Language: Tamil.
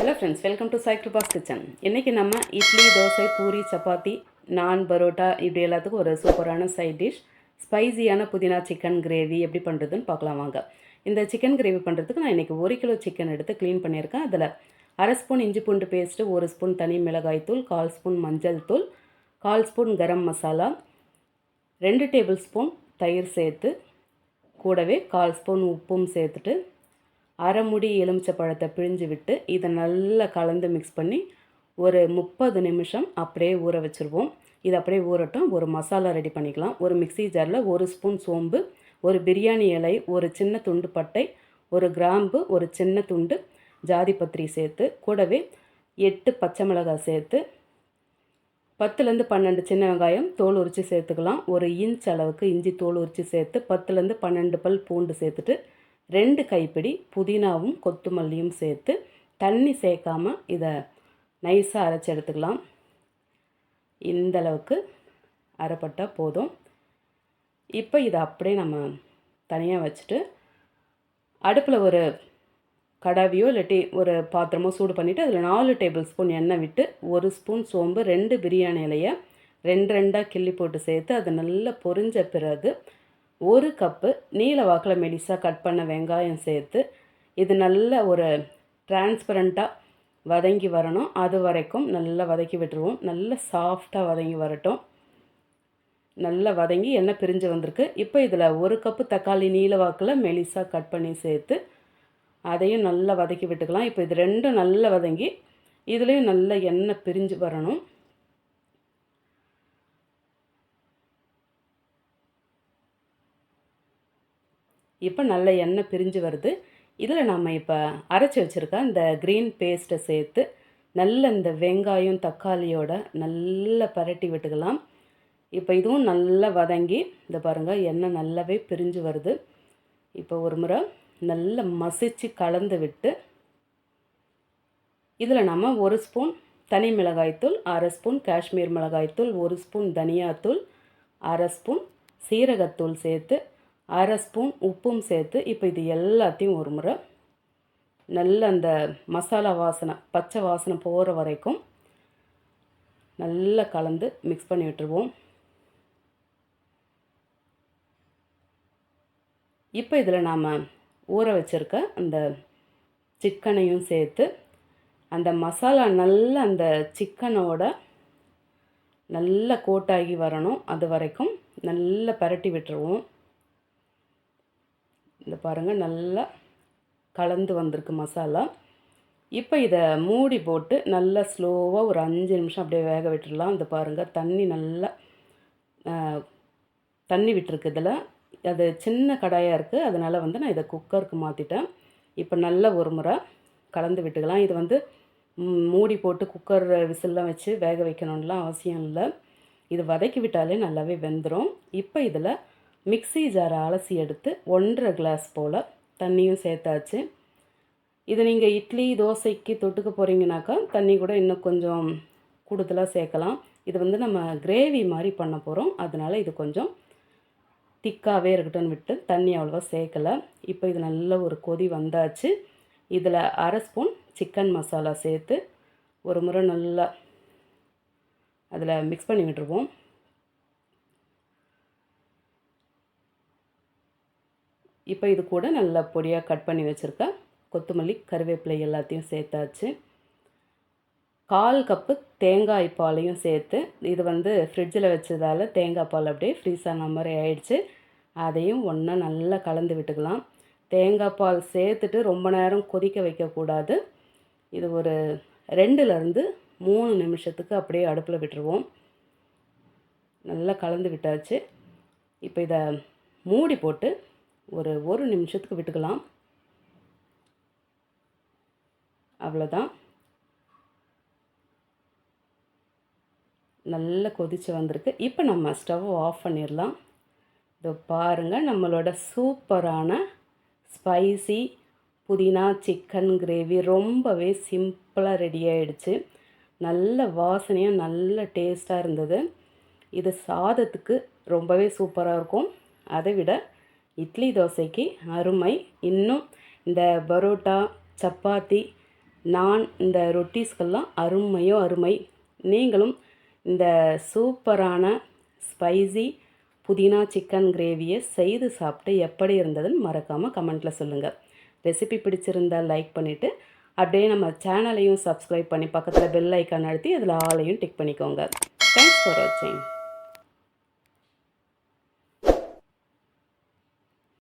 Hello friends, welcome to Sai Kiruba's kitchen. இன்றைக்கி நம்ம இட்லி, தோசை, பூரி, சப்பாத்தி, நான், பரோட்டா இப்படி எல்லாத்துக்கும் ஒரு சூப்பரான சைட் டிஷ் ஸ்பைசியான புதினா சிக்கன் கிரேவி எப்படி பண்ணுறதுன்னு பார்க்கலாம் வாங்க. இந்த சிக்கன் கிரேவி பண்ணுறதுக்கு நான் இன்றைக்கி 1 கிலோ சிக்கன் எடுத்து க்ளீன் பண்ணியிருக்கேன். அதில் 1/2 ஸ்பூன் இஞ்சி பூண்டு பேஸ்ட்டு, 1 ஸ்பூன் தனி மிளகாய் தூள், 1/4 ஸ்பூன் மஞ்சள் தூள், 1/4 spoon garam masala, 2 table spoon தயிர் சேர்த்து, கூடவே 1/4 ஸ்பூன் உப்பும் சேர்த்துட்டு, அரை முடி எலுமிச்சை பழத்தை பிழிஞ்சு விட்டு இதை நல்லா கலந்து மிக்ஸ் பண்ணி ஒரு 30 நிமிஷம் அப்படியே ஊற வச்சுருவோம். இது அப்படியே ஊறட்டும். ஒரு மசாலா ரெடி பண்ணிக்கலாம். ஒரு மிக்ஸி ஜாரில் 1 ஸ்பூன் சோம்பு, ஒரு பிரியாணி இலை, ஒரு சின்ன துண்டு பட்டை, ஒரு கிராம்பு, ஒரு சின்ன துண்டு ஜாதிபத்திரி சேர்த்து, கூடவே 8 பச்சை மிளகாய் சேர்த்து, 10லேருந்து 12 சின்ன வெங்காயம் தோல் உரித்து சேர்த்துக்கலாம். ஒரு இன்ச் அளவுக்கு இஞ்சி தோல் உரித்து சேர்த்து, 10லேருந்து 12 பல் பூண்டு சேர்த்துட்டு, 2 கைப்பிடி புதினாவும் கொத்தமல்லியும் சேர்த்து தண்ணி சேர்க்காமல் இதை நைஸாக அரைச்சி எடுத்துக்கலாம். இந்தளவுக்கு அரைப்பட்டால் போதும். இப்போ இதை அப்படியே நம்ம தனியாக வச்சுட்டு அடுப்பில் ஒரு கடாவியோ இல்லாட்டி ஒரு பாத்திரமோ சூடு பண்ணிவிட்டு அதில் 4 டேபிள் ஸ்பூன் எண்ணெய் விட்டு 1 ஸ்பூன் சோம்பு, 2 பிரியாணி இலையை 2 கிள்ளி போட்டு சேர்த்து அது நல்லா பொரிஞ்ச பிறகு 1 கப்பு நீல வாக்கில் மெலிசாக கட் பண்ண வெங்காயம் சேர்த்து இது நல்ல ஒரு டிரான்ஸ்பரண்ட்டாக வதங்கி வரணும். அது வரைக்கும் நல்லா வதக்கி விட்டுருவோம். நல்லா சாஃப்டாக வதங்கி வரட்டும். நல்லா வதங்கி எண்ணெய் பிரிஞ்சு வந்திருக்கு. இப்போ இதில் 1 கப்பு தக்காளி நீல வாக்கில் மெலிசாக கட் பண்ணி சேர்த்து அதையும் நல்லா வதக்கி விட்டுக்கலாம். இப்போ இது ரெண்டும் நல்லா வதங்கி இதுலேயும் நல்ல எண்ணெய் பிரிஞ்சு வரணும். இப்போ நல்ல எண்ணெய் பிரிஞ்சு வருது. இதில் நம்ம இப்போ அரைச்சி வச்சுருக்க இந்த க்ரீன் பேஸ்ட்டை சேர்த்து நல்ல இந்த வெங்காயம் தக்காளியோட நல்லா பரட்டி விட்டுக்கலாம். இப்போ இதுவும் நல்லா வதங்கி இந்த பாருங்கள் எண்ணெய் நல்லாவே பிரிஞ்சு வருது. இப்போ ஒரு முறை நல்லா மசிச்சு கலந்து விட்டு இதில் நம்ம 1 ஸ்பூன் தனி மிளகாய்த்தூள், 1/2 ஸ்பூன் காஷ்மீர் மிளகாய்த்தூள், 1 ஸ்பூன் தனியாத்தூள், 1/2 ஸ்பூன் சீரகத்தூள் சேர்த்து 1/2 ஸ்பூன் உப்பும் சேர்த்து இப்போ இது எல்லாத்தையும் ஒரு முறை நல்ல அந்த மசாலா வாசனை பச்சை வாசனை போகிற வரைக்கும் நல்லா கலந்து மிக்ஸ் பண்ணி விட்டுருவோம். இப்போ இதில் நாம் ஊற வச்சுருக்க அந்த சிக்கனையும் சேர்த்து அந்த மசாலா நல்லா அந்த சிக்கனோட நல்லா கோட்டாகி வரணும். அது வரைக்கும் நல்லா பரட்டி விட்டுருவோம். இந்த பாருங்கள் நல்லா கலந்து வந்திருக்கு மசாலா. இப்போ இதை மூடி போட்டு நல்லா ஸ்லோவாக ஒரு 5 நிமிஷம் அப்படியே வேக விட்டுடலாம். இந்த பாருங்கள் தண்ணி நல்லா தண்ணி விட்டுருக்கு. இதில் அது சின்ன கடாயாக இருக்குது, அதனால் நான் இதை குக்கருக்கு மாற்றிட்டேன். இப்போ நல்லா ஒரு முறை கலந்து விட்டுக்கலாம். இது மூடி போட்டு குக்கர் விசில்லாம் வச்சு வேக வைக்கணும்லாம் அவசியம் இல்லை. இது வதக்கி விட்டாலே நல்லாவே வெந்துடும். இப்போ இதில் மிக்ஸி ஜாரை அலசி எடுத்து 1.5 கிளாஸ் போல் தண்ணியும் சேர்த்தாச்சு. இது நீங்கள் இட்லி தோசைக்கு தொட்டுக்க போகிறீங்கனாக்கா தண்ணி கூட இன்னும் கொஞ்சம் கூடுதலாக சேர்க்கலாம். இது நம்ம கிரேவி மாதிரி பண்ண போகிறோம், அதனால் இது கொஞ்சம் திக்காகவே இருக்கட்டும்னு விட்டு தண்ணி அவ்வளோவா சேர்க்கலை. இப்போ இது நல்ல ஒரு கொதி வந்தாச்சு. இதில் 1/2 ஸ்பூன் சிக்கன் மசாலா சேர்த்து ஒரு முறை நல்லா அதில் மிக்ஸ் பண்ணி விட்டுருவோம். இப்போ இது கூட நல்லா பொடியாக கட் பண்ணி வச்சுருக்க கொத்தமல்லி கருவேப்பிலை எல்லாத்தையும் சேர்த்தாச்சு. 1/4 கப்பு தேங்காய் பாலையும் சேர்த்து இது ஃப்ரிட்ஜில் வச்சதால் தேங்காய் பால் அப்படியே ஃப்ரீஸ் ஆன மாதிரி ஆயிடுச்சு. அதையும் ஒன்றா நல்லா கலந்து விட்டுக்கலாம். தேங்காய் பால் சேர்த்துட்டு ரொம்ப நேரம் கொதிக்க வைக்கக்கூடாது. இது ஒரு 2லேருந்து 3 நிமிஷத்துக்கு அப்படியே அடுப்பில் விட்டுருவோம். நல்லா கலந்து விட்டாச்சு. இப்போ இதை மூடி போட்டு ஒரு 1 நிமிஷத்துக்கு விட்டுக்கலாம். அவ்வளோதான். நல்லா கொதித்து வந்திருக்கு. இப்போ நம்ம ஸ்டவ் ஆஃப் பண்ணிடலாம். இதோ பாருங்கள், நம்மளோட சூப்பரான ஸ்பைசி புதினா சிக்கன் கிரேவி ரொம்பவே சிம்பிளாக ரெடி ஆகிடுச்சு. நல்ல வாசனையாக நல்ல டேஸ்ட்டாக இருந்தது. இது சாதத்துக்கு ரொம்பவே சூப்பராக இருக்கும். அதை விட இட்லி தோசைக்கு அருமை. இன்னும் இந்த பரோட்டா சப்பாத்தி நான் இந்த ரொட்டீஸ்கெல்லாம் அருமையோ அருமை. நீங்களும் இந்த சூப்பரான ஸ்பைசி புதினா சிக்கன் கிரேவியை செய்து சாப்பிட்டு எப்படி இருந்ததுன்னு மறக்காமல் கமெண்ட்டில் சொல்லுங்கள். ரெசிபி பிடிச்சிருந்தால் லைக் பண்ணிவிட்டு அப்படியே நம்ம சேனலையும் சப்ஸ்கிரைப் பண்ணி பக்கத்தில் பெல் ஐக்கான் அழுத்தி அதில் ஆலையும் டிக் பண்ணிக்கோங்க. தேங்க்ஸ் ஃபார் வாட்சிங்.